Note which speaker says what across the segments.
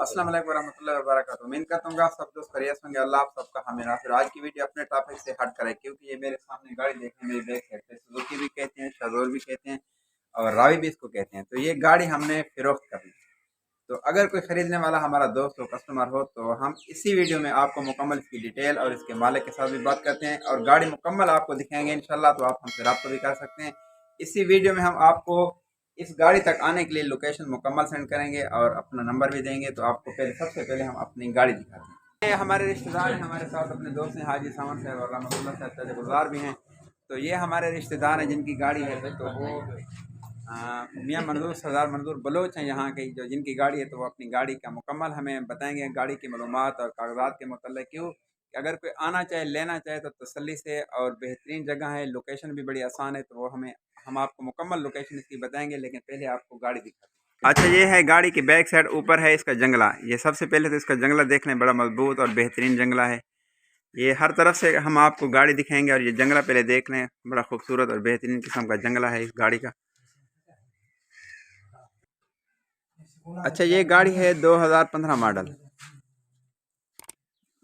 Speaker 1: अस्सलाम वालेकुम वरहमतुल्लाहि वबरकातुहू। उम्मीद करता हूँ आप सब दोस्त खैरियत होंगे। अल्लाह आप सबका हामी नासिर। आज की वीडियो अपने टॉपिक से हट कर है, क्योंकि ये मेरे सामने गाड़ी देखें, मेरी बैक साइड पे सुजुकी भी कहते हैं, शज़ोर भी कहते हैं और रावी भी इसको कहते हैं। तो ये गाड़ी हमने फिरोख्त करनी। तो अगर कोई ख़रीदने वाला हमारा दोस्त हो, कस्टमर हो, तो हम इसी वीडियो में आपको मुकम्मल इसकी डिटेल और इसके मालिक के साथ भी बात करते हैं और गाड़ी मुकम्मल आपको दिखाएंगे इंशाल्लाह। तो आप हमसे रब्ता भी कर सकते हैं। इसी वीडियो में हम आपको इस गाड़ी तक आने के लिए लोकेशन मुकम्मल सेंड करेंगे और अपना नंबर भी देंगे। तो आपको सबसे पहले हम अपनी गाड़ी दिखाते हैं। ये हमारे रिश्तेदार हैं, हमारे साथ अपने दोस्त हैं हाजी सावन साहब और रहमतुल्लाह साहब गुजार भी हैं। तो ये हमारे रिश्तेदार हैं जिनकी गाड़ी है। तो वो मियाँ मंजूर सरदार मंजूर बलोच हैं यहाँ के, जो जिनकी गाड़ी है। तो वो अपनी गाड़ी का मुकम्मल हमें बताएंगे, गाड़ी की मालूमात और कागजात के मतलब। क्यों कि अगर कोई आना चाहे, लेना चाहे तो तसल्ली से, और बेहतरीन जगह है, लोकेशन भी बड़ी आसान है। तो वो हम आपको मुकम्मल लोकेशन इसकी बताएंगे, लेकिन पहले आपको गाड़ी दिखाते हैं। अच्छा, ये है गाड़ी की बैक साइड, ऊपर है इसका जंगला। ये सबसे पहले तो इसका जंगला देख लें, बड़ा मजबूत और बेहतरीन जंगला है। ये हर तरफ से हम आपको गाड़ी दिखाएंगे और ये जंगला पहले देख लें, बड़ा खूबसूरत और बेहतरीन किस्म का जंगला है इस गाड़ी का। अच्छा, ये गाड़ी है 2015 मॉडल,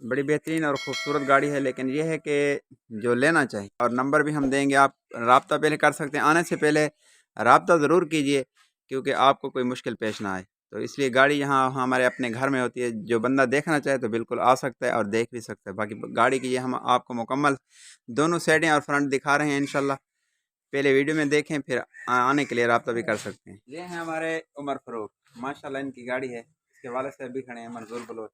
Speaker 1: बड़ी बेहतरीन और ख़ूबसूरत गाड़ी है। लेकिन ये है कि जो लेना चाहिए, और नंबर भी हम देंगे, आप रब्ता पहले कर सकते हैं। आने से पहले रब्ता ज़रूर कीजिए, क्योंकि आपको कोई मुश्किल पेश ना आए। तो इसलिए गाड़ी यहाँ हमारे अपने घर में होती है। जो बंदा देखना चाहे तो बिल्कुल आ सकता है और देख भी सकता है। बाकी गाड़ी की ये हम आपको मुकम्मल दोनों साइडें और फ्रंट दिखा रहे हैं इंशाल्लाह। पहले वीडियो में देखें, फिर आने के लिए रब्ता भी कर सकते हैं। ये हैं हमारे उमर फ़ारूक, माशाल्लाह इनकी गाड़ी है। इसके वाले साहब भी खड़े हैं, मंजूर बलोच।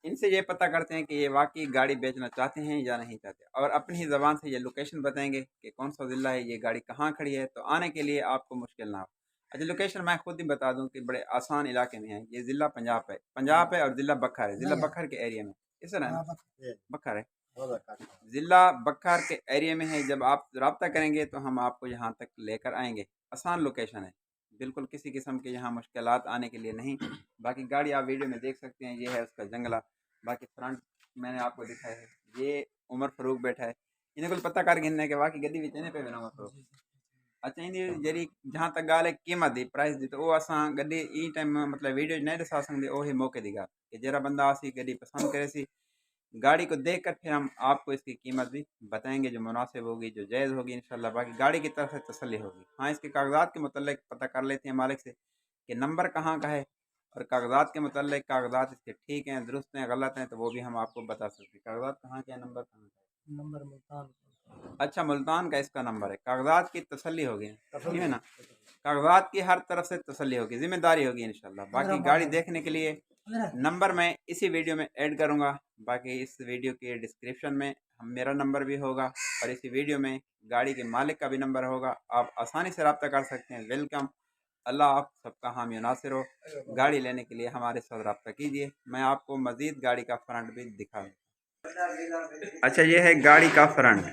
Speaker 1: इनसे ये पता करते हैं कि ये वाकई गाड़ी बेचना चाहते हैं या नहीं चाहते, और अपनी ही ज़बान से ये लोकेशन बताएंगे कि कौन सा ज़िला है, ये गाड़ी कहाँ खड़ी है, तो आने के लिए आपको मुश्किल ना हो। अच्छा, लोकेशन मैं खुद ही बता दूं कि बड़े आसान इलाके में है। ये ज़िला पंजाब है और ज़िला बखर है। ज़िला बखर के एरिया में, इस तरह है, बखर है, ज़िला बखर के एरिया में है। जब आप रब्ता करेंगे तो हम आपको यहाँ तक लेकर आएंगे। आसान लोकेशन है, बिल्कुल किसी किस्म के यहाँ मुश्किलात आने के लिए नहीं। बाकी गाड़ी आप वीडियो में देख सकते हैं। ये है उसका जंगला। बाकी फ्रंट मैंने आपको दिखाया है। ये उमर फ़ारूक बैठा है। इन्हें कुछ पता कर गिनने के बाकी गड्डी विच पे बिना उमर फ़ारूक। अच्छा, इन जरी जहाँ तक गाल है कीमत दी, प्राइस दी, तो वो असां गड्डी ई टाइम मतलब वीडियो नहीं दसा सकते। वही मौके दी गाल कि जरा बंदा आसी गड्डी पसंद करे सी, गाड़ी को देख कर फिर हम आपको इसकी कीमत भी बताएंगे, जो मुनासिब होगी, जो जायज़ होगी इंशाल्लाह। बाकी गाड़ी की तरफ से तसल्ली होगी। हाँ, इसके कागजात के मतलब पता कर लेते हैं मालिक से कि नंबर कहाँ का है, और कागजात के मतलब कागजात इसके ठीक हैं, दुरुस्त हैं, गलत हैं, तो वो भी हम आपको बता सकते हैं। कागजात कहाँ के हैं, नंबर कहाँ का है? नंबर मुल्तान। अच्छा, मुल्तान का इसका नंबर है। कागजात की तसल्ली होगी, ठीक है ना, कागजात की हर तरफ से तसल्ली होगी, जिम्मेदारी होगी इंशाल्लाह। बाकी गाड़ी देखने के लिए नंबर मैं इसी वीडियो में ऐड करूँगा। बाकी इस वीडियो के डिस्क्रिप्शन में मेरा नंबर भी होगा, और इसी वीडियो में गाड़ी के मालिक का भी नंबर होगा। आप आसानी से रब्ता कर सकते हैं। वेलकम। अल्लाह आप सबका हामी नासिर हो। गाड़ी लेने के लिए हमारे साथ रब्ता कीजिए। मैं आपको मज़ीद गाड़ी का फ्रंट भी दिखा दूँ। अच्छा, ये है गाड़ी का फ्रंट।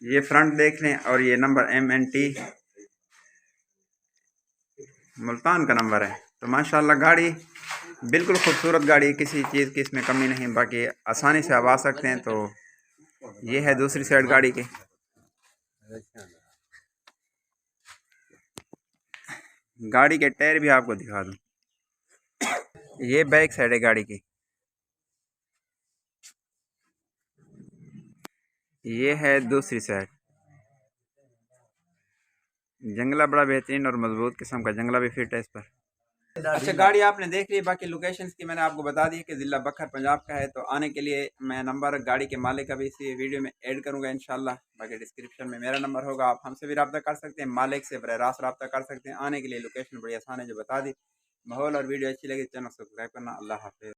Speaker 1: ये फ्रंट देख लें, और ये नंबर MNT मुल्तान का नंबर है। तो माशाल्लाह गाड़ी बिल्कुल खूबसूरत गाड़ी है, किसी चीज़ की इसमें कमी नहीं। बाकी आसानी से आप आ सकते हैं। तो ये है दूसरी साइड गाड़ी की। गाड़ी के टायर भी आपको दिखा दूं। ये बैक साइड है गाड़ी की। ये है दूसरी साइड। जंगला बड़ा बेहतरीन और मजबूत किस्म का जंगला भी फिट है इस पर। अच्छा, गाड़ी आपने देख ली। बाकी लोकेशंस की मैंने आपको बता दी कि ज़िला बखर पंजाब का है। तो आने के लिए मैं नंबर गाड़ी के मालिक का भी इसी वीडियो में ऐड करूंगा इंशाल्लाह। बाकी डिस्क्रिप्शन में मेरा नंबर होगा, आप हमसे भी रब्ता कर सकते हैं, मालिक से बराह रास्त रब्ता कर सकते हैं। आने के लिए लोकेशन बड़ी आसान है, जो बता दी। माहौल और वीडियो अच्छी लगी, चैनल सब्सक्राइब करना। अल्लाह हाफिज़।